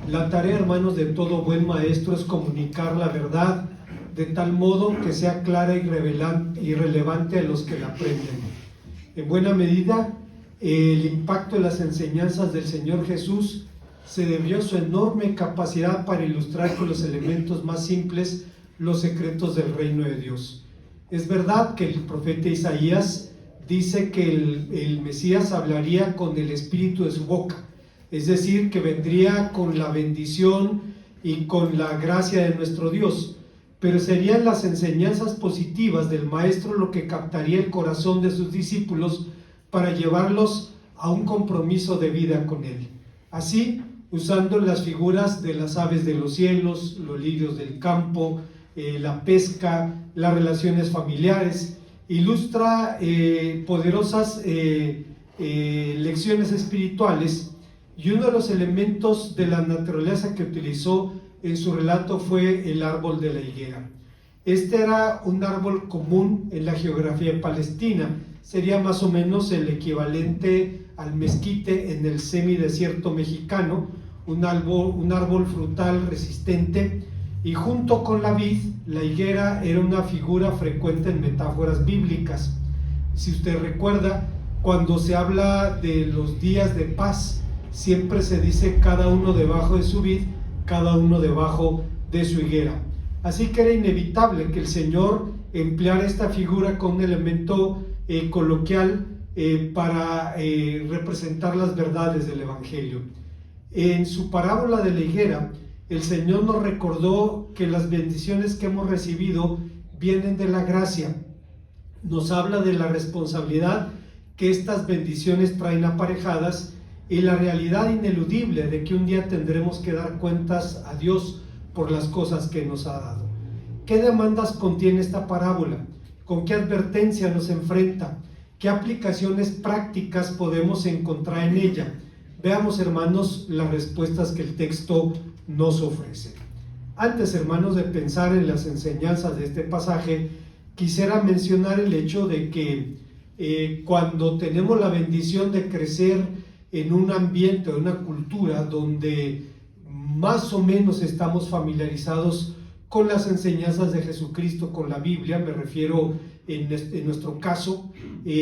La tarea, hermanos, de todo buen maestro es comunicar la verdad de tal modo que sea clara y relevante a los que la aprenden. En buena medida, el impacto de las enseñanzas del Señor Jesús se debió a su enorme capacidad para ilustrar con los elementos más simples los secretos del reino de Dios. Es verdad que el profeta Isaías dice que el Mesías hablaría con el espíritu de su boca, es decir, que vendría con la bendición y con la gracia de nuestro Dios, pero serían las enseñanzas positivas del Maestro lo que captaría el corazón de sus discípulos para llevarlos a un compromiso de vida con Él. Así, usando las figuras de las aves de los cielos, los lirios del campo, la pesca, las relaciones familiares, ilustra poderosas lecciones espirituales, y uno de los elementos de la naturaleza que utilizó en su relato fue el árbol de la higuera. Este era un árbol común en la geografía palestina, sería más o menos el equivalente al mezquite en el semidesierto mexicano, un árbol frutal resistente, y junto con la vid, la higuera era una figura frecuente en metáforas bíblicas. Si usted recuerda, cuando se habla de los días de paz, siempre se dice cada uno debajo de su vid, cada uno debajo de su higuera. Así que era inevitable que el Señor empleara esta figura con un elemento coloquial para representar las verdades del Evangelio. En su parábola de la higuera, el Señor nos recordó que las bendiciones que hemos recibido vienen de la gracia. Nos habla de la responsabilidad que estas bendiciones traen aparejadas y la realidad ineludible de que un día tendremos que dar cuentas a Dios por las cosas que nos ha dado. ¿Qué demandas contiene esta parábola? ¿Con qué advertencia nos enfrenta? ¿Qué aplicaciones prácticas podemos encontrar en ella? Veamos, hermanos, las respuestas que el texto nos ofrece. Antes, hermanos, de pensar en las enseñanzas de este pasaje, quisiera mencionar el hecho de que cuando tenemos la bendición de crecer en un ambiente, en una cultura donde más o menos estamos familiarizados con las enseñanzas de Jesucristo, con la Biblia, me refiero en nuestro caso,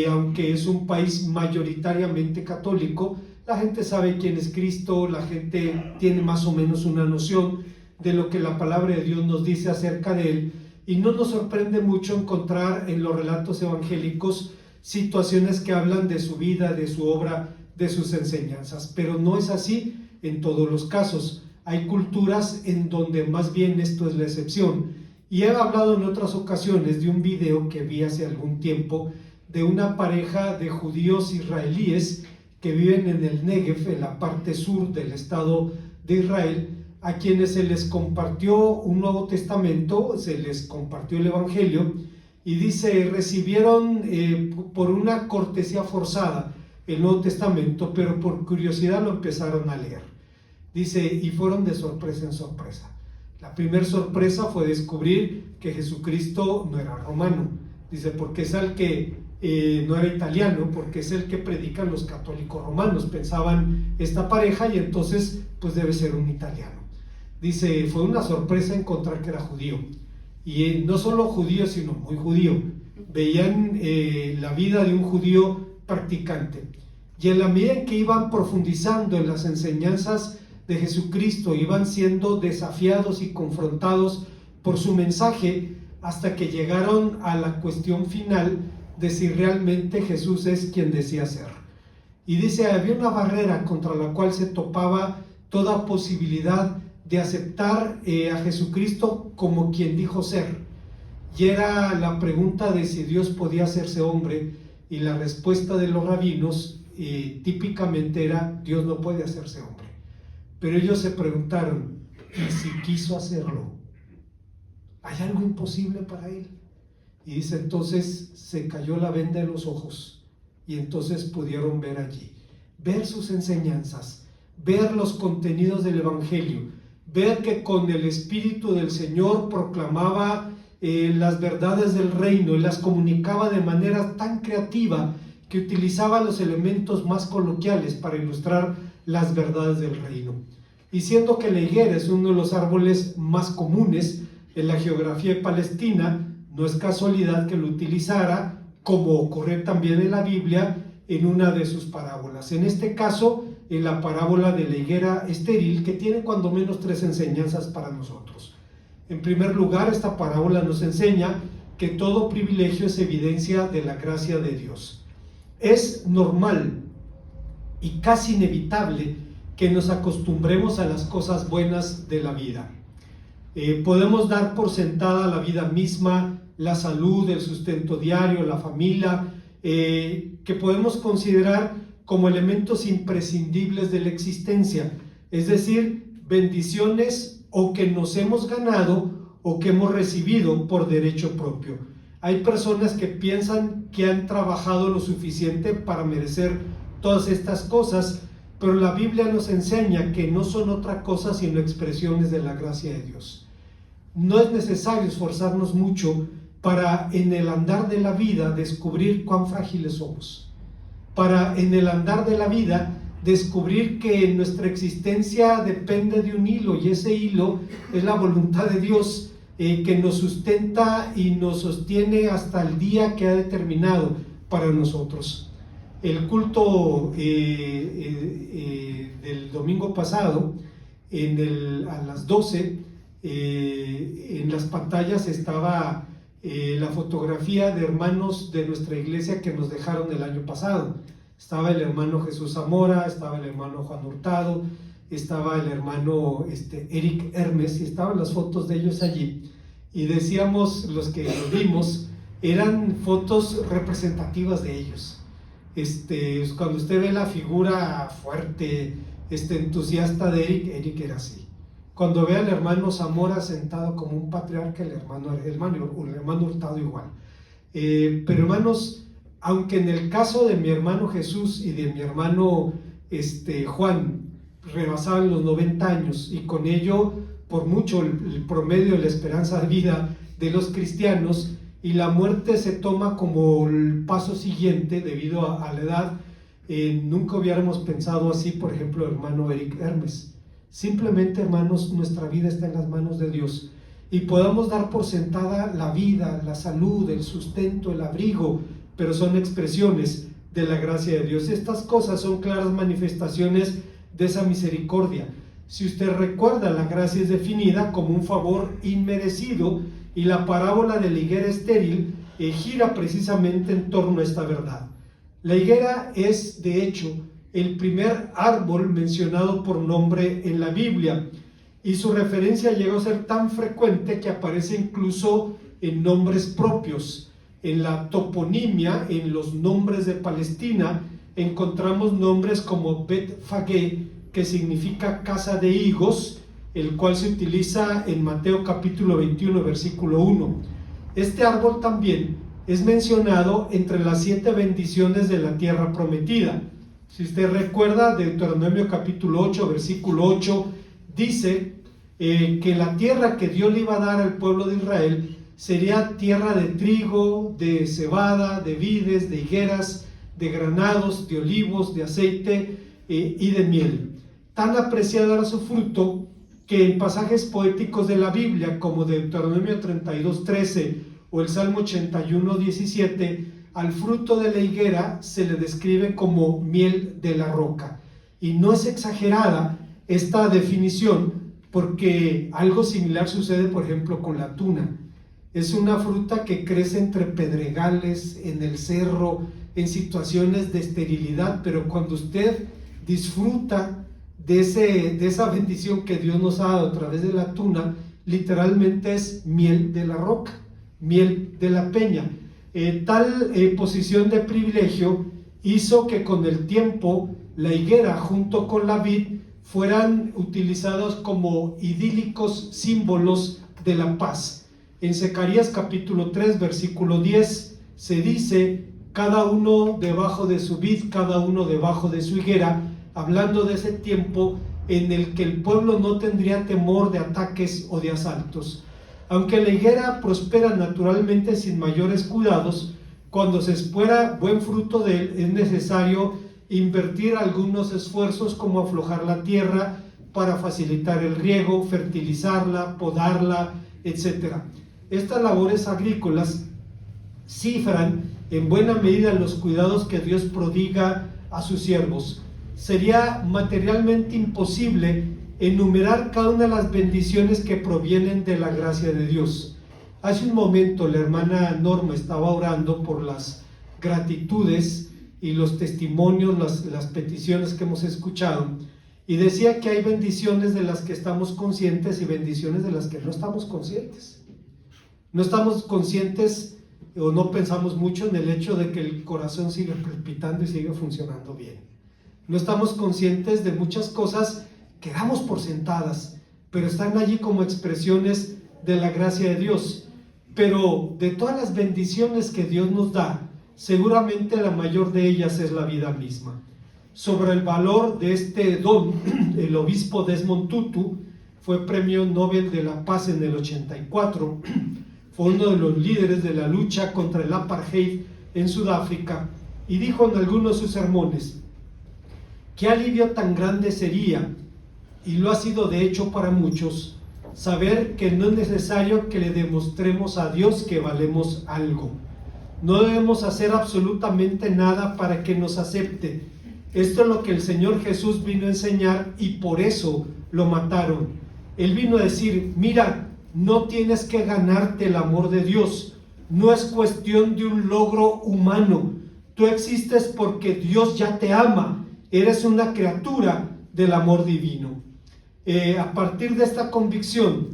aunque es un país mayoritariamente católico, la gente sabe quién es Cristo, la gente tiene más o menos una noción de lo que la palabra de Dios nos dice acerca de Él, y no nos sorprende mucho encontrar en los relatos evangélicos situaciones que hablan de su vida, de su obra, de sus enseñanzas, pero no es así en todos los casos. Hay culturas en donde más bien esto es la excepción, y he hablado en otras ocasiones de un video que vi hace algún tiempo de una pareja de judíos israelíes que viven en el Negev, en la parte sur del estado de Israel, a quienes se les compartió un Nuevo Testamento, se les compartió el Evangelio, y dice, recibieron por una cortesía forzada el Nuevo Testamento, pero por curiosidad lo empezaron a leer. Dice, y fueron de sorpresa en sorpresa. La primera sorpresa fue descubrir que Jesucristo no era romano. Dice, porque es el que no era italiano, porque es el que predican los católicos romanos. Pensaban esta pareja y entonces pues debe ser un italiano. Dice, fue una sorpresa encontrar que era judío. Y no solo judío, sino muy judío. Veían la vida de un judío practicante. Y en la medida en que iban profundizando en las enseñanzas de Jesucristo, iban siendo desafiados y confrontados por su mensaje, hasta que llegaron a la cuestión final de si realmente Jesús es quien decía ser. Y dice, había una barrera contra la cual se topaba toda posibilidad de aceptar a Jesucristo como quien dijo ser, y era la pregunta de si Dios podía hacerse hombre, y la respuesta de los rabinos típicamente era, Dios no puede hacerse hombre. Pero ellos se preguntaron, ¿y si quiso hacerlo? ¿Hay algo imposible para Él? Y dice, entonces se cayó la venda de los ojos, y entonces pudieron ver allí, ver sus enseñanzas, ver los contenidos del Evangelio, ver que con el Espíritu del Señor proclamaba las verdades del reino y las comunicaba de manera tan creativa que utilizaba los elementos más coloquiales para ilustrar las verdades del reino. y siendo que la higuera es uno de los árboles más comunes en la geografía de Palestina, no es casualidad que lo utilizara, como ocurre también en la Biblia, en una de sus parábolas. En este caso, en la parábola de la higuera estéril, que tiene cuando menos 3 enseñanzas para nosotros. En primer lugar, esta parábola nos enseña que todo privilegio es evidencia de la gracia de Dios. Es normal y casi inevitable que nos acostumbremos a las cosas buenas de la vida. Podemos dar por sentada la vida misma, la salud, el sustento diario, la familia, que podemos considerar como elementos imprescindibles de la existencia, es decir, bendiciones o que nos hemos ganado o que hemos recibido por derecho propio. Hay personas que piensan que han trabajado lo suficiente para merecer todas estas cosas, pero la Biblia nos enseña que no son otra cosa sino expresiones de la gracia de Dios. No es necesario esforzarnos mucho para en el andar de la vida descubrir cuán frágiles somos, para en el andar de la vida descubrir que nuestra existencia depende de un hilo, y ese hilo es la voluntad de Dios, que nos sustenta y nos sostiene hasta el día que ha determinado para nosotros. El culto del domingo pasado, a las 12, en las pantallas estaba la fotografía de hermanos de nuestra iglesia que nos dejaron el año pasado. Estaba el hermano Jesús Zamora, estaba el hermano Juan Hurtado, estaba el hermano Eric Hermes, y estaban las fotos de ellos allí. Y decíamos, los que lo vimos, eran fotos representativas de ellos. Cuando usted ve la figura fuerte, entusiasta de Eric era así. Cuando ve al hermano Zamora sentado como un patriarca, el hermano Hurtado igual. Pero hermanos, aunque en el caso de mi hermano Jesús y de mi hermano Juan rebasaban los 90 años, y con ello por mucho el promedio de la esperanza de vida de los cristianos, y la muerte se toma como el paso siguiente debido a la edad, nunca hubiéramos pensado así, por ejemplo, el hermano Eric Hermes. Simplemente, hermanos, nuestra vida está en las manos de Dios, y podamos dar por sentada la vida, la salud, el sustento, el abrigo, pero son expresiones de la gracia de Dios. Estas cosas son claras manifestaciones de esa misericordia. Si usted recuerda, la gracia es definida como un favor inmerecido, y la parábola de la higuera estéril gira precisamente en torno a esta verdad. La higuera es, de hecho, el primer árbol mencionado por nombre en la Biblia, y su referencia llegó a ser tan frecuente que aparece incluso en nombres propios. En la toponimia, en los nombres de Palestina, encontramos nombres como Bet-Fagé, que significa casa de higos, el cual se utiliza en Mateo capítulo 21, versículo 1. Este árbol también es mencionado entre las 7 bendiciones de la tierra prometida. Si usted recuerda, Deuteronomio capítulo 8, versículo 8, dice que la tierra que Dios le iba a dar al pueblo de Israel sería tierra de trigo, de cebada, de vides, de higueras, de granados, de olivos, de aceite y de miel. Tan apreciado era su fruto que en pasajes poéticos de la Biblia, como Deuteronomio 32:13 o el Salmo 81:17, al fruto de la higuera se le describe como miel de la roca. Y no es exagerada esta definición, porque algo similar sucede, por ejemplo, con la tuna. Es una fruta que crece entre pedregales, en el cerro, en situaciones de esterilidad, pero cuando usted disfruta de esa bendición que Dios nos ha dado a través de la tuna, literalmente es miel de la roca, miel de la peña. Tal posición de privilegio hizo que con el tiempo la higuera junto con la vid fueran utilizados como idílicos símbolos de la paz. En Zacarías capítulo 3, versículo 10 se dice: cada uno debajo de su vid, cada uno debajo de su higuera, hablando de ese tiempo en el que el pueblo no tendría temor de ataques o de asaltos. Aunque la higuera prospera naturalmente sin mayores cuidados, cuando se espera buen fruto de él es necesario invertir algunos esfuerzos, como aflojar la tierra, para facilitar el riego, fertilizarla, podarla, etc. Estas labores agrícolas cifran en buena medida los cuidados que Dios prodiga a sus siervos. Sería materialmente imposible enumerar cada una de las bendiciones que provienen de la gracia de Dios. Hace un momento la hermana Norma estaba orando por las gratitudes y los testimonios, las peticiones que hemos escuchado, y decía que hay bendiciones de las que estamos conscientes y bendiciones de las que no estamos conscientes. No estamos conscientes o no pensamos mucho en el hecho de que el corazón sigue palpitando y sigue funcionando bien. No estamos conscientes de muchas cosas que damos por sentadas, pero están allí como expresiones de la gracia de Dios. Pero de todas las bendiciones que Dios nos da, seguramente la mayor de ellas es la vida misma. Sobre el valor de este don, el obispo Desmond Tutu fue premio Nobel de la Paz en el 84, fue uno de los líderes de la lucha contra el apartheid en Sudáfrica, y dijo en algunos de sus sermones: qué alivio tan grande sería, y lo ha sido de hecho para muchos, saber que no es necesario que le demostremos a Dios que valemos algo. No debemos hacer absolutamente nada para que nos acepte. Esto es lo que el Señor Jesús vino a enseñar, y por eso lo mataron. Él vino a decir: mira, no tienes que ganarte el amor de Dios. No es cuestión de un logro humano. Tú existes porque Dios ya te ama. Eres una criatura del amor divino. A partir de esta convicción,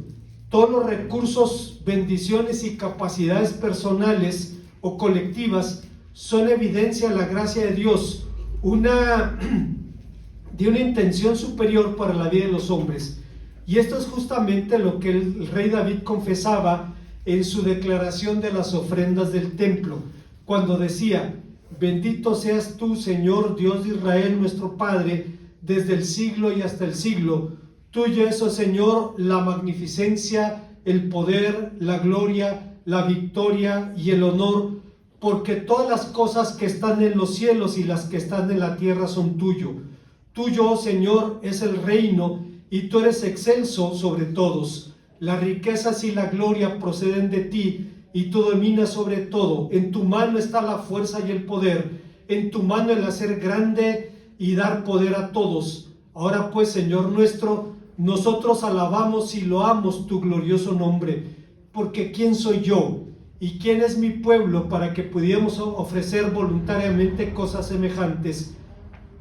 todos los recursos, bendiciones y capacidades personales o colectivas son evidencia de la gracia de Dios, de una intención superior para la vida de los hombres. Y esto es justamente lo que el rey David confesaba en su declaración de las ofrendas del templo, cuando decía: bendito seas tú, Señor Dios de Israel, nuestro Padre, desde el siglo y hasta el siglo. Tuyo es, oh Señor, la magnificencia, el poder, la gloria, la victoria y el honor, porque todas las cosas que están en los cielos y las que están en la tierra son tuyo. Tuyo, oh Señor, es el reino, y tú eres excelso sobre todos. Las riquezas y la gloria proceden de ti, y tú dominas sobre todo. En tu mano está la fuerza y el poder, en tu mano el hacer grande y dar poder a todos. Ahora pues, Señor nuestro, nosotros alabamos y loamos tu glorioso nombre, porque ¿quién soy yo y quién es mi pueblo para que pudiéramos ofrecer voluntariamente cosas semejantes?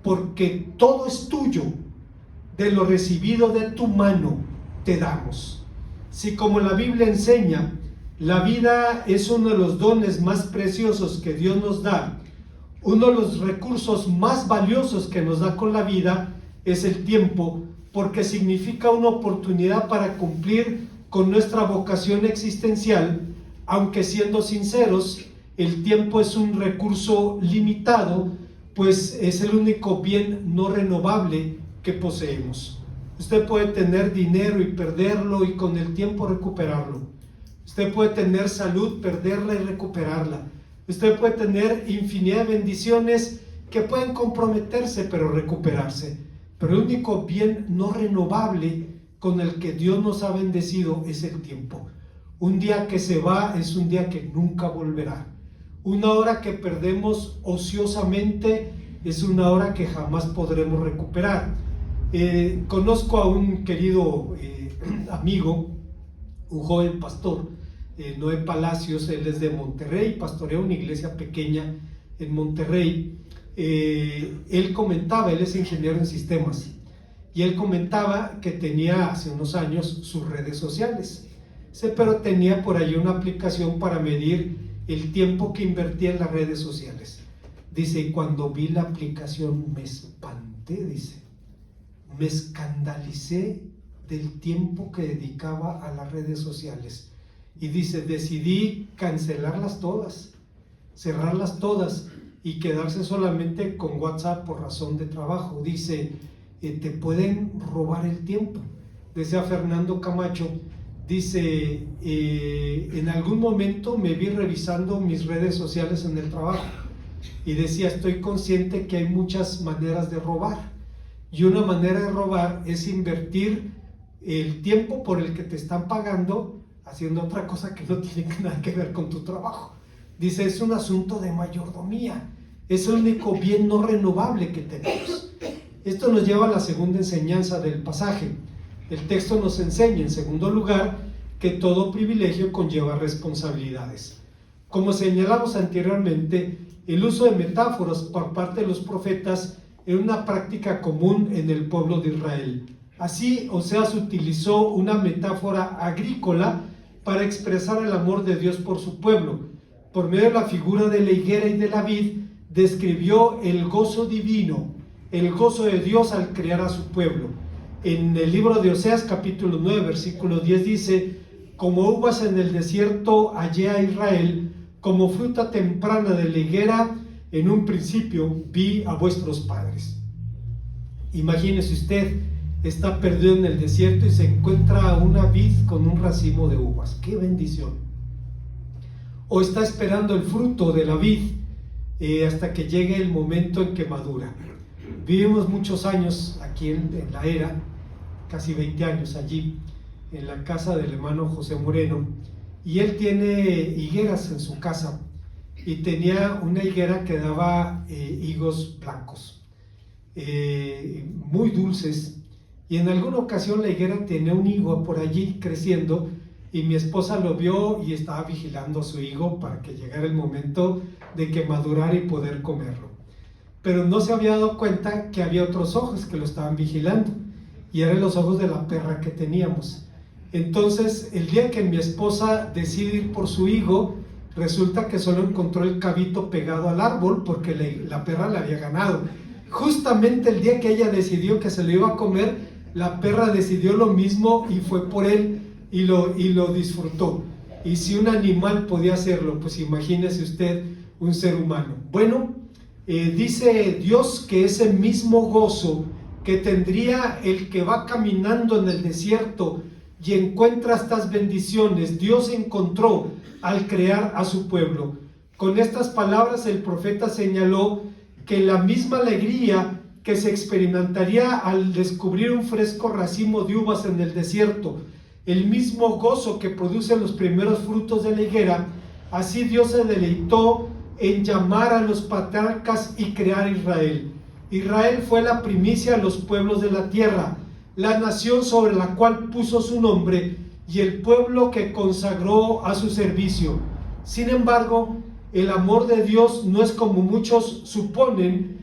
Porque todo es tuyo, de lo recibido de tu mano te damos. Si, como la Biblia enseña, la vida es uno de los dones más preciosos que Dios nos da, uno de los recursos más valiosos que nos da con la vida es el tiempo, porque significa una oportunidad para cumplir con nuestra vocación existencial. Aunque, siendo sinceros, el tiempo es un recurso limitado, pues es el único bien no renovable que poseemos. Usted puede tener dinero y perderlo, y con el tiempo recuperarlo. Usted puede tener salud, perderla y recuperarla. Usted puede tener infinidad de bendiciones que pueden comprometerse pero recuperarse. Pero el único bien no renovable con el que Dios nos ha bendecido es el tiempo. Un día que se va es un día que nunca volverá. Una hora que perdemos ociosamente es una hora que jamás podremos recuperar. Conozco a un querido amigo, un joven pastor, Noé Palacios. Él es de Monterrey, pastorea una iglesia pequeña en Monterrey. Él comentaba, él es ingeniero en sistemas, y él comentaba que tenía hace unos años sus redes sociales, pero tenía por ahí una aplicación para medir el tiempo que invertía en las redes sociales. Dice: y cuando vi la aplicación me espanté, dice, me escandalicé del tiempo que dedicaba a las redes sociales, y dice: decidí cancelarlas todas, cerrarlas todas y quedarse solamente con WhatsApp por razón de trabajo. Dice: te pueden robar el tiempo. Decía Fernando Camacho, dice: en algún momento me vi revisando mis redes sociales en el trabajo y decía: estoy consciente que hay muchas maneras de robar, Y una manera de robar es invertir el tiempo por el que te están pagando haciendo otra cosa que no tiene nada que ver con tu trabajo. Dice, es un asunto de mayordomía, es el único bien no renovable que tenemos. Esto nos lleva a la segunda enseñanza del pasaje. El texto nos enseña, en segundo lugar, que todo privilegio conlleva responsabilidades. Como señalamos anteriormente, el uso de metáforas por parte de los profetas era una práctica común en el pueblo de Israel. Así, Oseas utilizó una metáfora agrícola para expresar el amor de Dios por su pueblo. Por medio de la figura de la higuera y de la vid, describió el gozo divino, el gozo de Dios al crear a su pueblo. En el libro de Oseas, capítulo 9, versículo 10 dice: como uvas en el desierto hallé a Israel, como fruta temprana de la higuera, en un principio vi a vuestros padres. Imagínese usted, está perdido en el desierto y se encuentra una vid con un racimo de uvas. ¡Qué bendición! O está esperando el fruto de la vid hasta que llegue el momento en que madura. Vivimos muchos años aquí en la era, casi 20 años allí, en la casa del hermano José Moreno, y él tiene higueras en su casa, y tenía una higuera que daba higos blancos, muy dulces, y en alguna ocasión la higuera tenía un higo por allí creciendo, y mi esposa lo vio y estaba vigilando su higo para que llegara el momento de que madurara y poder comerlo. Pero no se había dado cuenta que había otros ojos que lo estaban vigilando, y eran los ojos de la perra que teníamos. Entonces, el día que mi esposa decide ir por su higo, resulta que solo encontró el cabito pegado al árbol porque la perra le había ganado. Justamente el día que ella decidió que se lo iba a comer, la perra decidió lo mismo y fue por él y lo disfrutó. Y si un animal podía hacerlo, pues imagínese usted un ser humano. Bueno, dice Dios que ese mismo gozo que tendría el que va caminando en el desierto y encuentra estas bendiciones, Dios encontró al crear a su pueblo. Con estas palabras el profeta señaló que la misma alegría que se experimentaría al descubrir un fresco racimo de uvas en el desierto, el mismo gozo que producen los primeros frutos de la higuera, así Dios se deleitó en llamar a los patriarcas y crear Israel. Israel fue la primicia de los pueblos de la tierra, la nación sobre la cual puso su nombre y el pueblo que consagró a su servicio. Sin embargo, el amor de Dios no es como muchos suponen,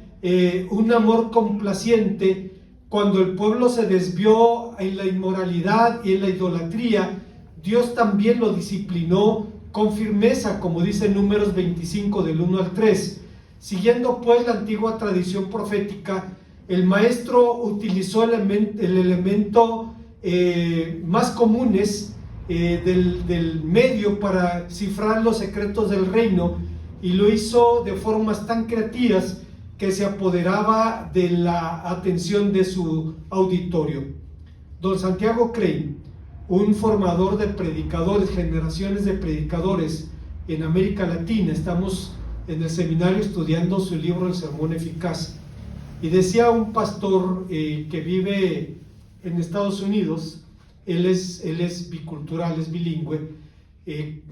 un amor complaciente. Cuando el pueblo se desvió en la inmoralidad y en la idolatría, Dios también lo disciplinó con firmeza, como dice Números 25 del 1 al 3. Siguiendo pues la antigua tradición profética, el maestro utilizó el elemento más comunes del medio para cifrar los secretos del reino, y lo hizo de formas tan creativas que se apoderaba de la atención de su auditorio. Don Santiago Crane, un formador de predicadores, generaciones de predicadores en América Latina, estamos en el seminario estudiando su libro El Sermón Eficaz, y decía un pastor que vive en Estados Unidos, él es bicultural, es bilingüe,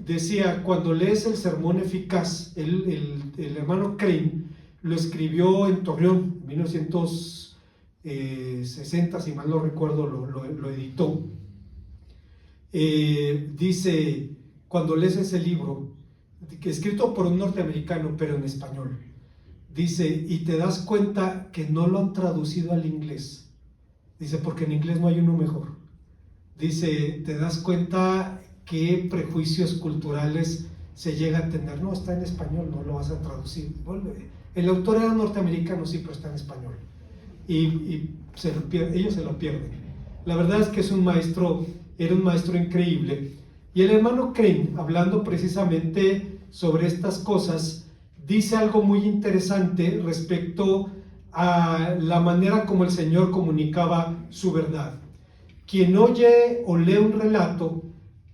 decía: cuando lees El Sermón Eficaz, el hermano Crane lo escribió en Torreón, en 1960, si mal no recuerdo, lo editó. Dice, cuando lees ese libro, escrito por un norteamericano, pero en español, dice, y te das cuenta que no lo han traducido al inglés. Dice, porque en inglés no hay uno mejor. Dice, te das cuenta qué prejuicios culturales se llega a tener. No, está en español, no lo vas a traducir. El autor era norteamericano, sí, pero está en español. Y ellos se lo pierden. La verdad es que era un maestro increíble. Y el hermano Crane, hablando precisamente sobre estas cosas, dice algo muy interesante respecto a la manera como el Señor comunicaba su verdad. Quien oye o lee un relato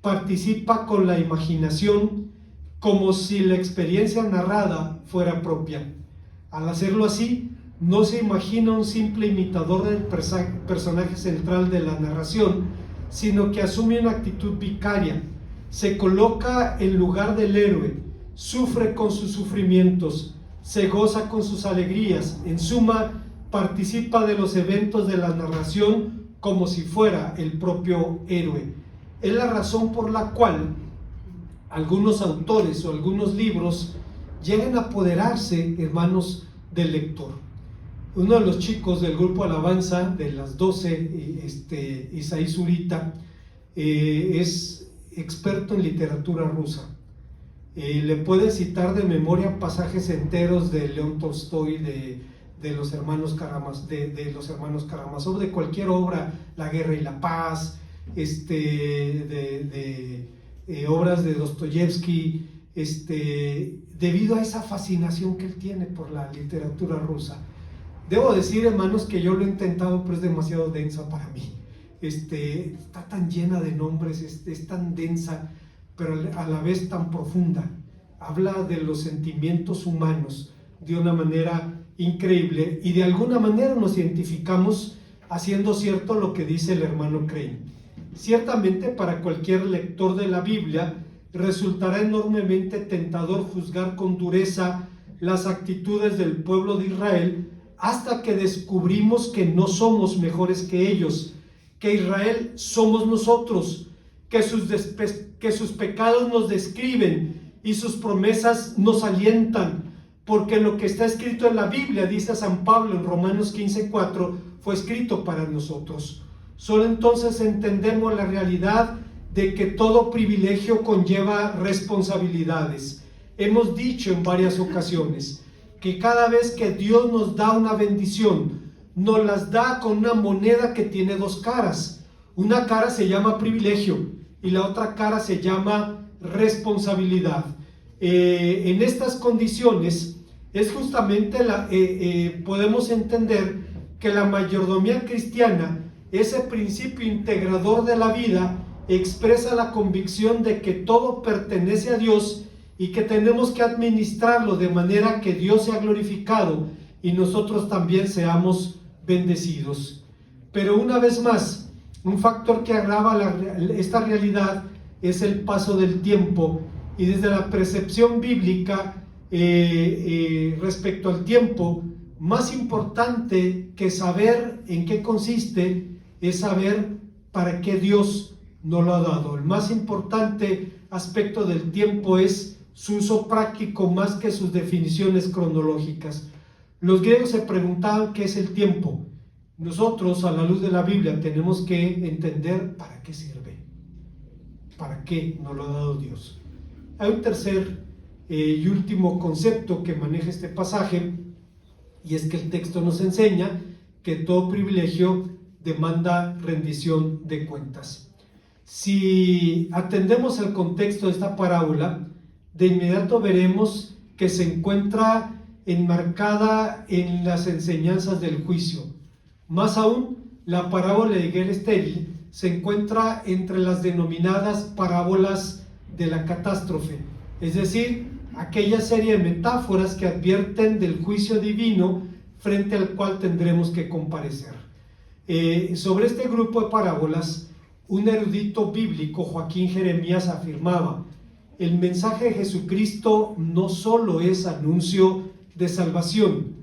participa con la imaginación como si la experiencia narrada fuera propia. Al hacerlo así, no se imagina un simple imitador del personaje central de la narración, sino que asume una actitud vicaria, se coloca en lugar del héroe, sufre con sus sufrimientos, se goza con sus alegrías, en suma, participa de los eventos de la narración como si fuera el propio héroe. Es la razón por la cual algunos autores o algunos libros llegan a apoderarse, hermanos, del lector. Uno de los chicos del grupo Alabanza, de las 12, Isaí Zurita, es experto en literatura rusa. Le puede citar de memoria pasajes enteros de León Tolstoy, de los hermanos Karamazov, de cualquier obra, La Guerra y la Paz, obras de Dostoyevsky, debido a esa fascinación que él tiene por la literatura rusa. Debo decir, hermanos, que yo lo he intentado, pero es demasiado densa para mí. Está tan llena de nombres, es tan densa, pero a la vez tan profunda. Habla de los sentimientos humanos de una manera increíble, y de alguna manera nos identificamos haciendo cierto lo que dice el hermano Crane. Ciertamente, para cualquier lector de la Biblia resultará enormemente tentador juzgar con dureza las actitudes del pueblo de Israel, hasta que descubrimos que no somos mejores que ellos, que Israel somos nosotros, que sus pecados nos describen y sus promesas nos alientan, porque lo que está escrito en la Biblia, dice San Pablo en Romanos 15:4, fue escrito para nosotros. Solo entonces entendemos la realidad de que todo privilegio conlleva responsabilidades. Hemos dicho en varias ocasiones que cada vez que Dios nos da una bendición, nos las da con una moneda que tiene dos caras. Una cara se llama privilegio y la otra cara se llama responsabilidad. En estas condiciones es justamente podemos entender que la mayordomía cristiana, ese principio integrador de la vida, expresa la convicción de que todo pertenece a Dios y que tenemos que administrarlo de manera que Dios sea glorificado y nosotros también seamos bendecidos. Pero una vez más, un factor que agrava esta realidad es el paso del tiempo, y desde la percepción bíblica respecto al tiempo, más importante que saber en qué consiste es saber para qué Dios nos lo ha dado. El más importante aspecto del tiempo es su uso práctico más que sus definiciones cronológicas. Los griegos se preguntaban qué es el tiempo. Nosotros, a la luz de la Biblia, tenemos que entender para qué sirve, para qué nos lo ha dado Dios. Hay un tercer y último concepto que maneja este pasaje, y es que el texto nos enseña que todo privilegio demanda rendición de cuentas. Si atendemos el contexto de esta parábola, de inmediato veremos que se encuentra enmarcada en las enseñanzas del juicio. Más aún, la parábola de higuera estéril se encuentra entre las denominadas parábolas de la catástrofe, es decir, aquella serie de metáforas que advierten del juicio divino frente al cual tendremos que comparecer. Sobre este grupo de parábolas, un erudito bíblico, Joaquín Jeremías, afirmaba: el mensaje de Jesucristo no solo es anuncio de salvación,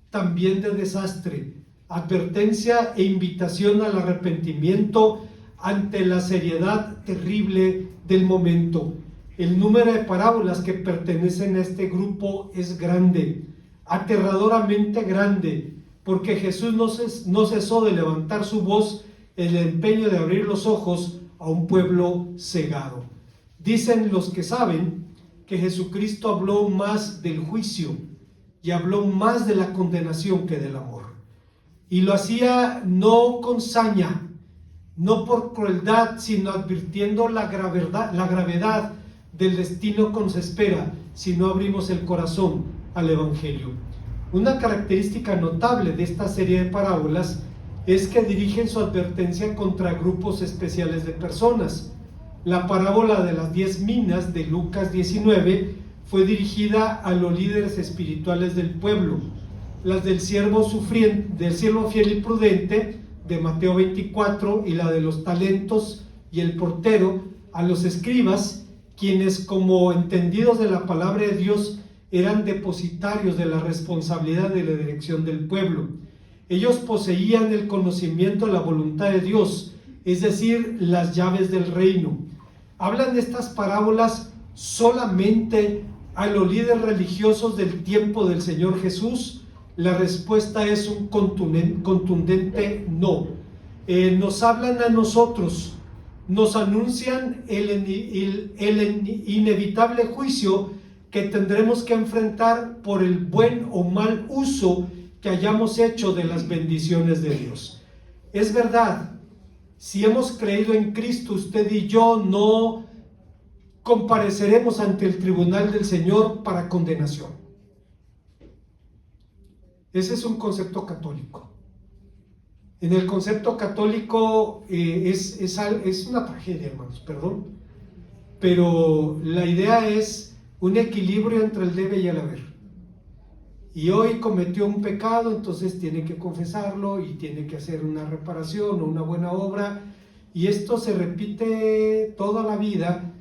también de desastre, advertencia e invitación al arrepentimiento ante la seriedad terrible del momento. El número de parábolas que pertenecen a este grupo es grande, aterradoramente grande, porque Jesús no cesó de levantar su voz en el empeño de abrir los ojos a un pueblo cegado. Dicen los que saben que Jesucristo habló más del juicio y habló más de la condenación que del amor. Y lo hacía no con saña, no por crueldad, sino advirtiendo la gravedad del destino que nos espera si no abrimos el corazón al Evangelio. Una característica notable de esta serie de parábolas es que dirigen su advertencia contra grupos especiales de personas. La parábola de las 10 minas de Lucas 19 fue dirigida a los líderes espirituales del pueblo. las del siervo fiel y prudente, de Mateo 24, y la de los talentos y el portero, a los escribas, quienes, como entendidos de la palabra de Dios, eran depositarios de la responsabilidad de la dirección del pueblo. Ellos poseían el conocimiento de la voluntad de Dios, es decir, las llaves del reino. ¿Hablan estas parábolas solamente a los líderes religiosos del tiempo del Señor Jesús? La respuesta es un contundente no. Nos hablan a nosotros, nos anuncian el inevitable juicio que tendremos que enfrentar por el buen o mal uso que hayamos hecho de las bendiciones de Dios. Es verdad, si hemos creído en Cristo, usted y yo no compareceremos ante el tribunal del Señor para condenación. Ese es un concepto católico. En el concepto católico es una tragedia, hermanos, perdón, pero la idea es un equilibrio entre el debe y el haber. Y hoy cometió un pecado, entonces tiene que confesarlo y tiene que hacer una reparación o una buena obra, y esto se repite toda la vida,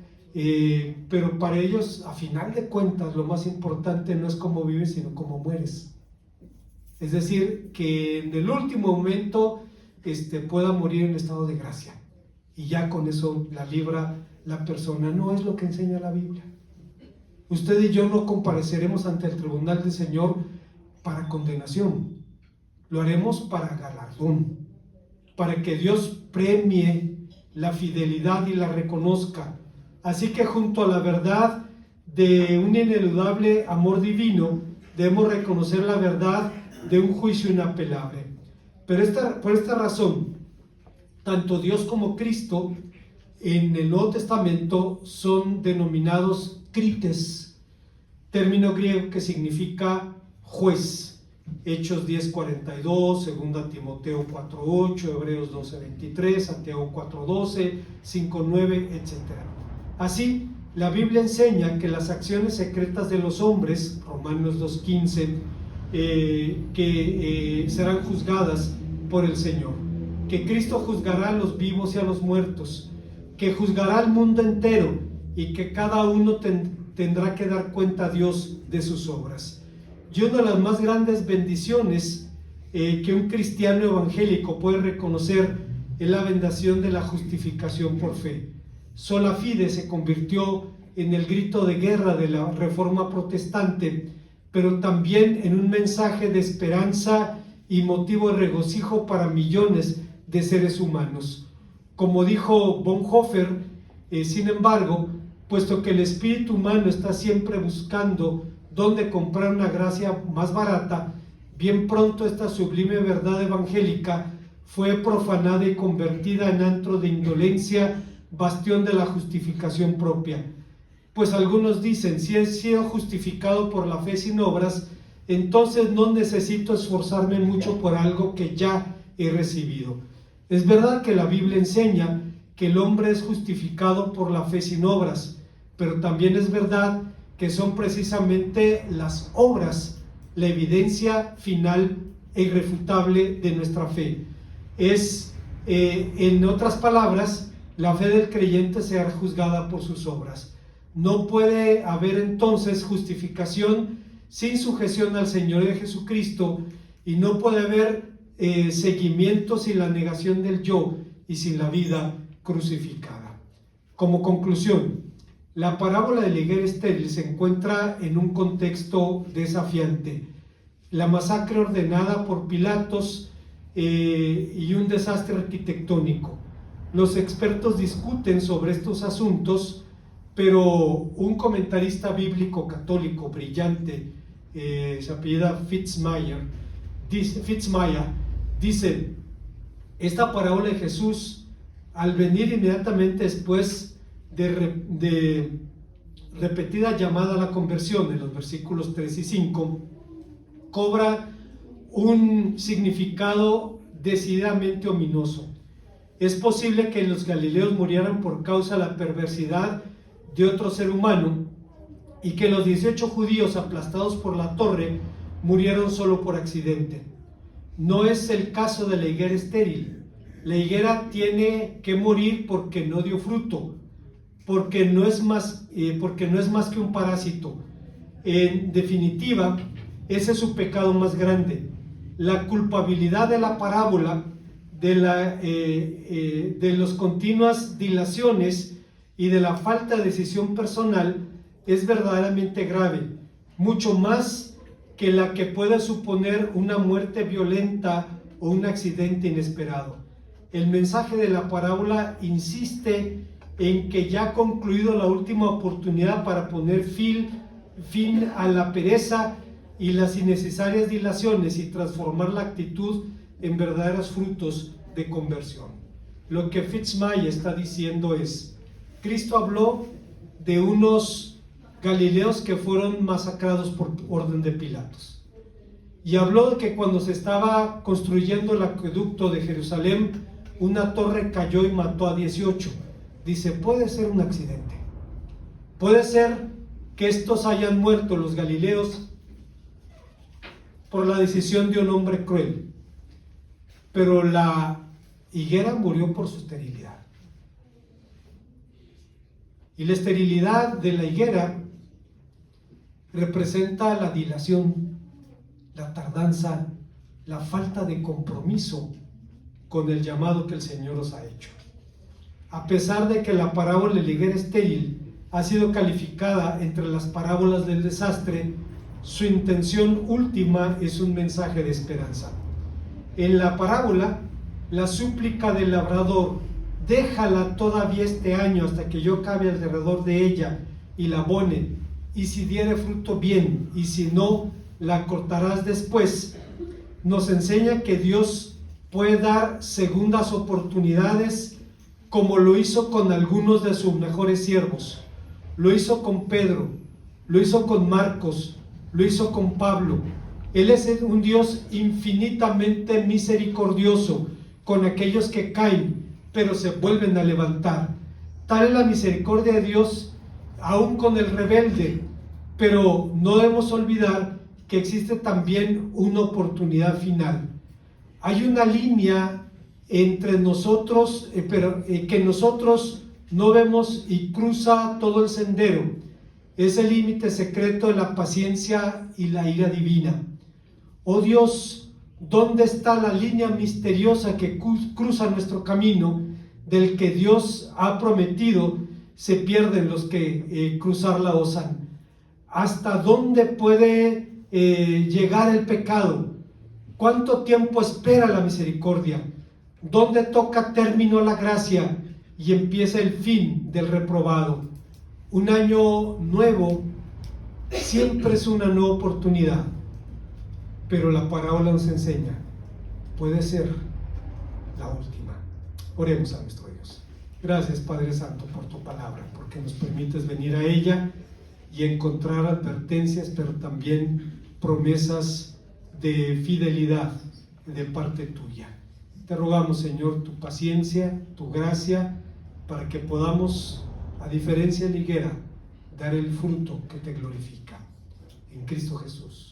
pero para ellos, a final de cuentas, lo más importante no es cómo vives, sino cómo mueres. Es decir, que en el último momento pueda morir en estado de gracia, y ya con eso la libra la persona. No es lo que enseña la Biblia. Usted y yo no compareceremos ante el tribunal del Señor para condenación, lo haremos para galardón, para que Dios premie la fidelidad y la reconozca. Así que junto a la verdad de un ineludable amor divino, debemos reconocer la verdad de un juicio inapelable. Pero por esta razón, tanto Dios como Cristo en el Nuevo Testamento son denominados krites, término griego que significa juez. Hechos 10:42, 2 Timoteo 4:8, Hebreos 12:23, Santiago 4:12, 5:9, etc. Así, la Biblia enseña que las acciones secretas de los hombres, Romanos 2:15, serán juzgadas por el Señor, que Cristo juzgará a los vivos y a los muertos, que juzgará al mundo entero, y que cada uno tendrá que dar cuenta a Dios de sus obras. Y una de las más grandes bendiciones que un cristiano evangélico puede reconocer es la bendición de la justificación por fe. Sola fide se convirtió en el grito de guerra de la Reforma Protestante, pero también en un mensaje de esperanza y motivo de regocijo para millones de seres humanos. Como dijo Bonhoeffer, sin embargo, puesto que el espíritu humano está siempre buscando dónde comprar una gracia más barata, bien pronto esta sublime verdad evangélica fue profanada y convertida en antro de indolencia, bastión de la justificación propia. Pues algunos dicen, si he sido justificado por la fe sin obras, entonces no necesito esforzarme mucho por algo que ya he recibido. Es verdad que la Biblia enseña que el hombre es justificado por la fe sin obras, pero también es verdad que son precisamente las obras la evidencia final e irrefutable de nuestra fe. En otras palabras, la fe del creyente será juzgada por sus obras. No puede haber entonces justificación sin sujeción al Señor de Jesucristo, y no puede haber seguimiento sin la negación del yo y sin la vida crucificada. Como conclusión, la parábola de la higuera estéril se encuentra en un contexto desafiante. La masacre ordenada por Pilatos y un desastre arquitectónico. Los expertos discuten sobre estos asuntos, pero un comentarista bíblico católico brillante, se apellida Fitzmyer, dice: esta parábola de Jesús, al venir inmediatamente después de repetida llamada a la conversión en los versículos 3 y 5, cobra un significado decididamente ominoso. Es posible que los galileos murieran por causa de la perversidad de otro ser humano, y que los 18 judíos aplastados por la torre murieron solo por accidente. No es el caso de la higuera estéril. La higuera tiene que morir porque no dio fruto, porque no es más que un parásito. En definitiva, ese es su pecado más grande. La culpabilidad de la parábola de las continuas dilaciones y de la falta de decisión personal es verdaderamente grave, mucho más que la que pueda suponer una muerte violenta o un accidente inesperado. El mensaje de la parábola insiste en que ya ha concluido la última oportunidad para poner fin a la pereza y las innecesarias dilaciones y transformar la actitud en verdaderos frutos de conversión. Lo que Fitzmay está diciendo es: Cristo habló de unos galileos que fueron masacrados por orden de Pilatos, y habló de que cuando se estaba construyendo el acueducto de Jerusalén, una torre cayó y mató a 18. Dice, puede ser un accidente, puede ser que estos hayan muerto, los galileos, por la decisión de un hombre cruel, pero la higuera murió por su esterilidad. Y la esterilidad de la higuera representa la dilación, la tardanza, la falta de compromiso con el llamado que el Señor os ha hecho. A pesar de que la parábola de la higuera estéril ha sido calificada entre las parábolas del desastre, su intención última es un mensaje de esperanza. En la parábola, la súplica del labrador, déjala todavía este año hasta que yo cabe alrededor de ella y la abone, y si diere fruto bien, y si no, la cortarás después, nos enseña que Dios puede dar segundas oportunidades, como lo hizo con algunos de sus mejores siervos. Lo hizo con Pedro, lo hizo con Marcos, lo hizo con Pablo. Él es un Dios infinitamente misericordioso con aquellos que caen, pero se vuelven a levantar. Tal es la misericordia de Dios aún con el rebelde, pero no debemos olvidar que existe también una oportunidad final. Hay una línea entre nosotros, que nosotros no vemos y cruza todo el sendero. Es el límite secreto de la paciencia y la ira divina. Oh Dios, ¿dónde está la línea misteriosa que cruza nuestro camino, del que Dios ha prometido se pierden los que cruzarla osan? ¿Hasta dónde puede llegar el pecado? ¿Cuánto tiempo espera la misericordia? ¿Dónde toca término la gracia y empieza el fin del reprobado? Un año nuevo siempre es una nueva oportunidad, pero la parábola nos enseña, puede ser la última. Oremos a nuestro Dios. Gracias, Padre Santo, por tu palabra, porque nos permites venir a ella y encontrar advertencias, pero también promesas de fidelidad de parte tuya. Te rogamos, Señor, tu paciencia, tu gracia, para que podamos, a diferencia de la higuera, dar el fruto que te glorifica. En Cristo Jesús.